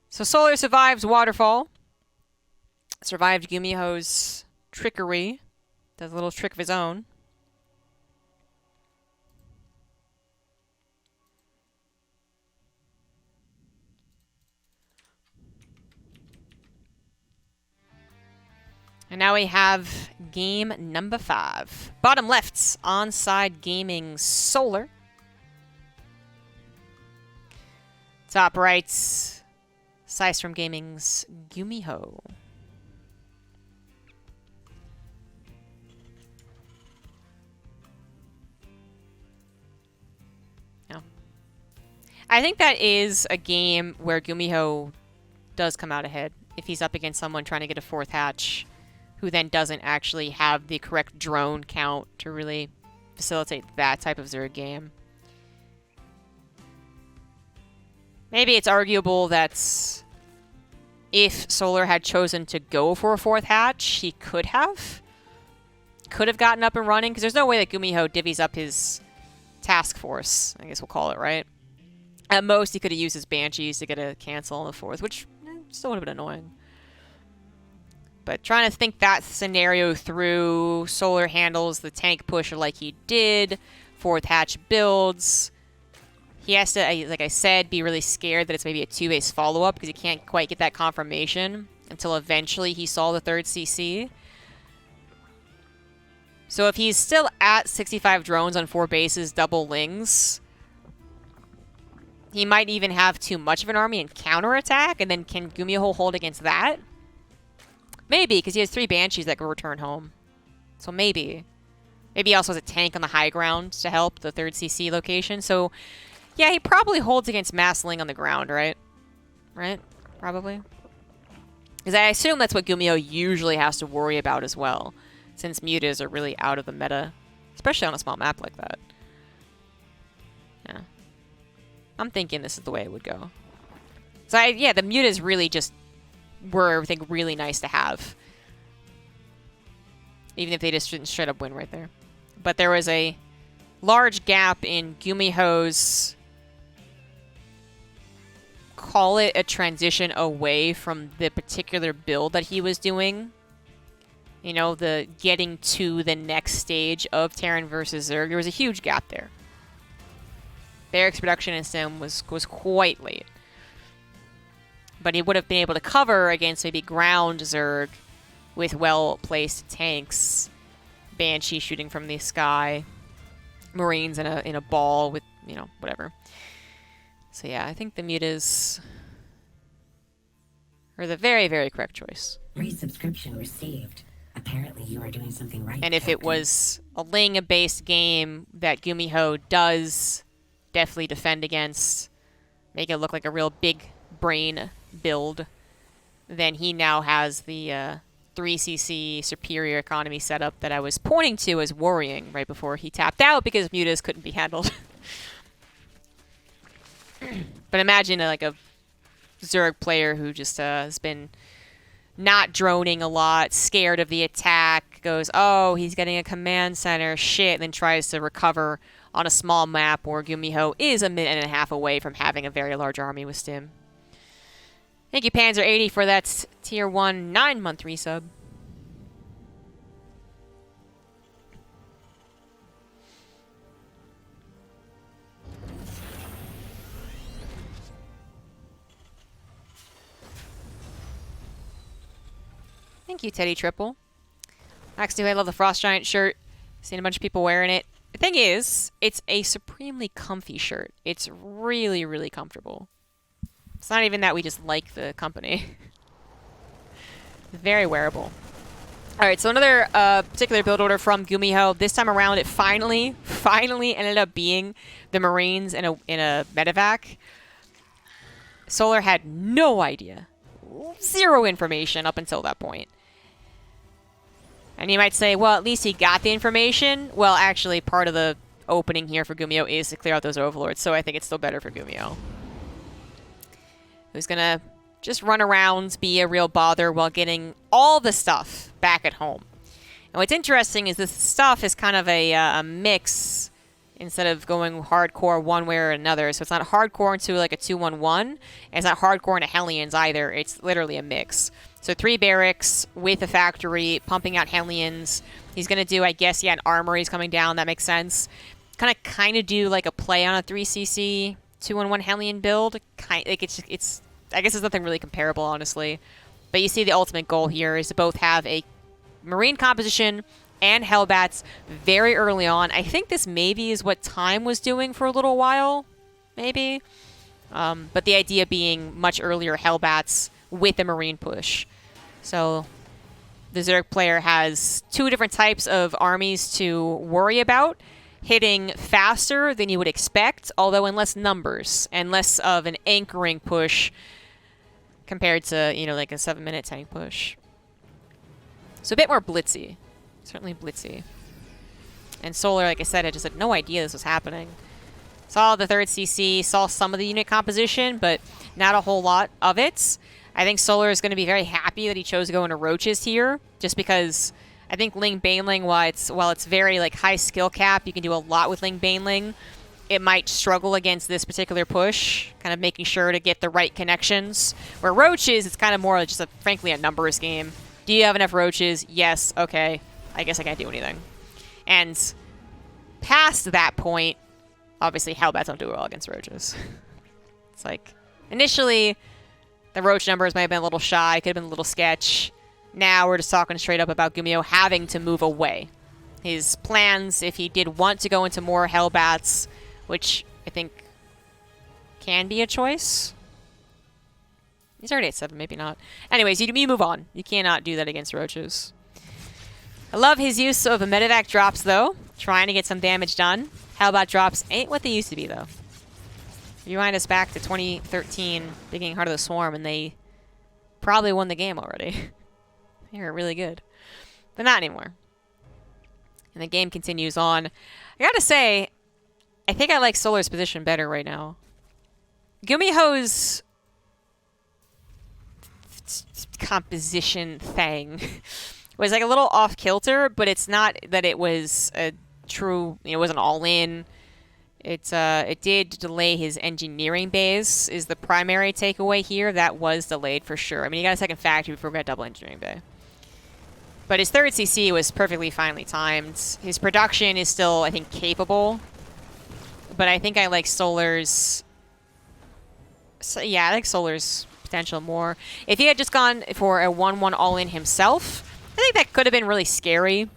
So Solar survives Waterfall. Survived GuMiHo's trickery. Does a little trick of his own. And now we have game number 5. Bottom left's Onside Gaming Solar. Top right's Systrom Gaming's GuMiHo. I think that is a game where GuMiHo does come out ahead if he's up against someone trying to get a 4th hatch who then doesn't actually have the correct drone count to really facilitate that type of Zerg game. Maybe it's arguable that if Solar had chosen to go for a 4th hatch, he could have gotten up and running, because there's no way that GuMiHo divvies up his task force, I guess we'll call it, right? At most, he could have used his Banshees to get a cancel on the 4th, which still would have been annoying. But trying to think that scenario through, Solar handles the tank pusher like he did, 4th hatch builds. He has to, like I said, be really scared that it's maybe a 2-base follow-up because he can't quite get that confirmation until eventually he saw the 3rd CC. So if he's still at 65 drones on 4 bases, double lings, he might even have too much of an army and counterattack, and then can GuMiHo hold against that? Maybe, because he has 3 Banshees that can return home. So maybe. Maybe he also has a tank on the high ground to help the 3rd CC location. So, yeah, he probably holds against Mass Ling on the ground, right? Right? Probably. Because I assume that's what GuMiHo usually has to worry about as well, since mutas are really out of the meta, especially on a small map like that. Yeah. I'm thinking this is the way it would go. So, yeah, the mutas really just were, I think, really nice to have. Even if they just didn't straight up win right there. But there was a large gap in GuMiHo's, call it a transition away from the particular build that he was doing. You know, the getting to the next stage of Terran versus Zerg. There was a huge gap there. Barracks production in Sim was quite late. But he would have been able to cover against maybe ground Zerg with well-placed tanks, Banshee shooting from the sky, Marines in a ball with, you know, whatever. So yeah, I think the mutas are the very, very correct choice. Resubscription received. Apparently you are doing something right. And if it was a Ling-based game that GuMiHo does definitely defend against, make it look like a real big brain build, then he now has the 3cc superior economy setup that I was pointing to as worrying right before he tapped out because mutas couldn't be handled. But imagine like a Zerg player who just has been not droning a lot, scared of the attack, goes, oh, he's getting a command center, shit, and then tries to recover on a small map where GuMiHo is a minute and a half away from having a very large army with Stim. Thank you, Panzer80, for that tier 1 9-month resub. Thank you, Teddy Triple. Actually, I love the Frost Giant shirt. Seen a bunch of people wearing it. The thing is, it's a supremely comfy shirt. It's really, really comfortable. It's not even that we just like the company. Very wearable. Alright, so another particular build order from GuMiHo. This time around, it finally ended up being the Marines in a medevac. Solar had no idea. Zero information up until that point. And you might say, well, at least he got the information. Well, actually, part of the opening here for GuMiHo is to clear out those overlords, so I think it's still better for GuMiHo. Who's gonna just run around, be a real bother while getting all the stuff back at home. And what's interesting is this stuff is kind of a mix instead of going hardcore one way or another. So it's not hardcore into like a 2-1-1, and it's not hardcore into Hellions either. It's literally a mix. So 3 barracks with a factory, pumping out Hellions. He's going to do, I guess, yeah, an armory's coming down. That makes sense. Kind of do like a play on a 3cc 2-1-1 Hellion build. Like it's I guess there's nothing really comparable, honestly. But you see the ultimate goal here is to both have a Marine composition and Hellbats very early on. I think this maybe is what Time was doing for a little while, maybe. But the idea being much earlier Hellbats with the Marine push. So the Zerg player has 2 different types of armies to worry about, hitting faster than you would expect, although in less numbers and less of an anchoring push compared to, you know, like a 7-minute tank push. So a bit more blitzy. Certainly blitzy. And Solar, like I said, I just had no idea this was happening. Saw the 3rd CC, saw some of the unit composition, but not a whole lot of it. I think Solar is going to be very happy that he chose to go into Roaches here, just because I think Ling Baneling, while it's very like high skill cap, you can do a lot with Ling Baneling. It might struggle against this particular push, kind of making sure to get the right connections. Where Roaches, it's kind of more just frankly a numbers game. Do you have enough Roaches? Yes. Okay. I guess I can't do anything. And past that point, obviously Hellbats don't do well against Roaches. It's like, initially, the Roach numbers might have been a little shy, could have been a little sketch. Now we're just talking straight up about GuMiHo having to move away. His plans, if he did want to go into more Hellbats, which I think can be a choice. He's already at 7, maybe not. Anyways, you move on. You cannot do that against Roaches. I love his use of the medevac drops, though. Trying to get some damage done. Hellbat drops ain't what they used to be, though. Rewind us back to 2013, beginning Heart of the Swarm, and they probably won the game already. They were really good. But not anymore. And the game continues on. I gotta say, I think I like Solar's position better right now. GuMiHo's composition thing was like a little off kilter, but it's not that it was a true, it wasn't all in. It did delay his engineering base, is the primary takeaway here. That was delayed for sure. I mean, he got a second factory before we got double engineering bay. But his 3rd CC was perfectly finely timed. His production is still, I think, capable. But I think I like Solar's... So, yeah, I like Solar's potential more. If he had just gone for a 1-1 all-in himself, I think that could have been really scary.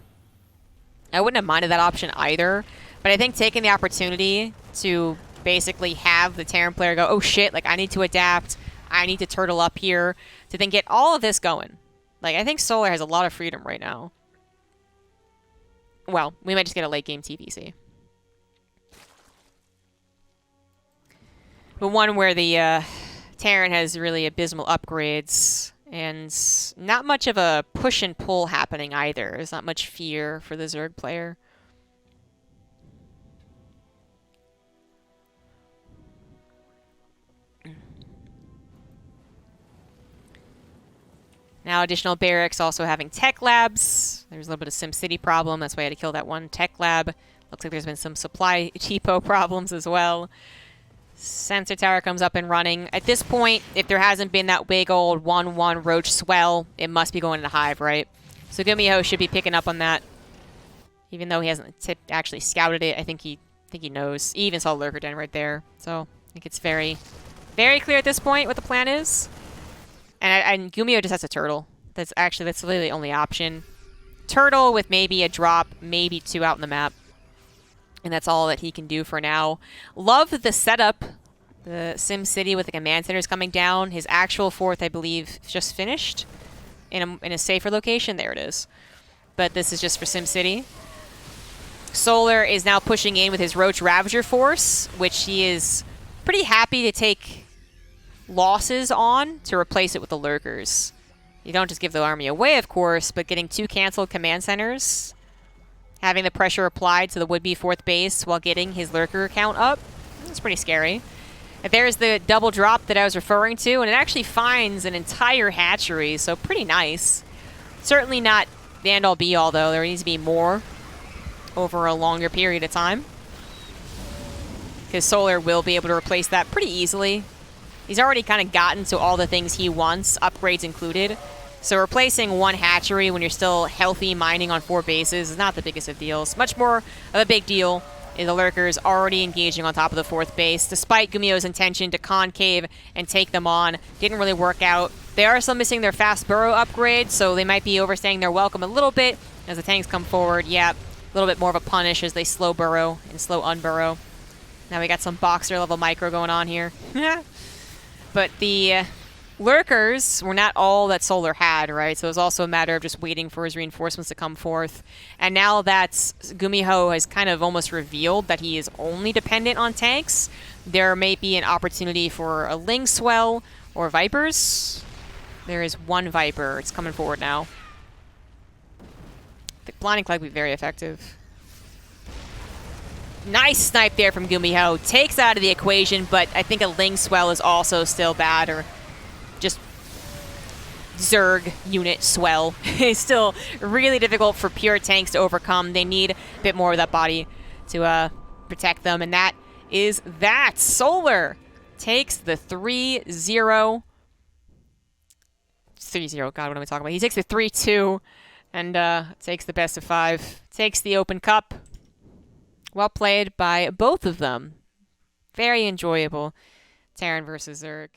I wouldn't have minded that option either. But I think taking the opportunity to basically have the Terran player go, oh shit, like I need to adapt, I need to turtle up here, to then get all of this going. Like, I think Solar has a lot of freedom right now. Well, we might just get a late game TvZ. But one where the Terran has really abysmal upgrades, and not much of a push and pull happening either. There's not much fear for the Zerg player. Now additional barracks also having tech labs. There's a little bit of SimCity problem. That's why I had to kill that one tech lab. Looks like there's been some supply cheapo problems as well. Sensor tower comes up and running. At this point, if there hasn't been that big old 1-1 roach swell, it must be going into hive, right? So GuMiHo should be picking up on that. Even though he hasn't actually scouted it, I think he knows. He even saw Lurker Den right there. So I think it's very, very clear at this point what the plan is. And GuMiHo just has a turtle. That's really the only option. Turtle with maybe a drop, maybe 2 out in the map. And that's all that he can do for now. Love the setup. The SimCity with the command centers coming down. His actual 4th, I believe, just finished in a safer location. There it is. But this is just for SimCity. Solar is now pushing in with his Roach Ravager force, which he is pretty happy to take losses on to replace it with the Lurkers. You don't just give the army away, of course, but getting 2 canceled command centers, having the pressure applied to the would-be 4th base while getting his Lurker count up, it's pretty scary. And there's the double drop that I was referring to, and it actually finds an entire hatchery, so pretty nice. Certainly not the end-all be-all, though. There needs to be more over a longer period of time, because Solar will be able to replace that pretty easily. He's already kind of gotten to all the things he wants, upgrades included. So replacing 1 hatchery when you're still healthy mining on 4 bases is not the biggest of deals. Much more of a big deal is the Lurkers already engaging on top of the 4th base. Despite GuMiHo's intention to concave and take them on, didn't really work out. They are still missing their fast burrow upgrade, so they might be overstaying their welcome a little bit as the tanks come forward. Yeah, a little bit more of a punish as they slow burrow and slow unburrow. Now we got some boxer level micro going on here. But the Lurkers were not all that Solar had, right? So it was also a matter of just waiting for his reinforcements to come forth. And now that GuMiHo has kind of almost revealed that he is only dependent on tanks, there may be an opportunity for a Ling Swell or Vipers. There is 1 Viper. It's coming forward now. The Blinding Cloud will be very effective. Nice snipe there from GuMiHo. Takes out of the equation, but I think a Ling Swell is also still bad, or just Zerg unit swell. It's still really difficult for pure tanks to overcome. They need a bit more of that body to protect them, and that is that. Solar takes the 3-0. 3-0, God, what am I talking about? He takes the 3-2 and takes the best of 5. Takes the Open Cup. Well played by both of them. Very enjoyable. Terran versus Zerg.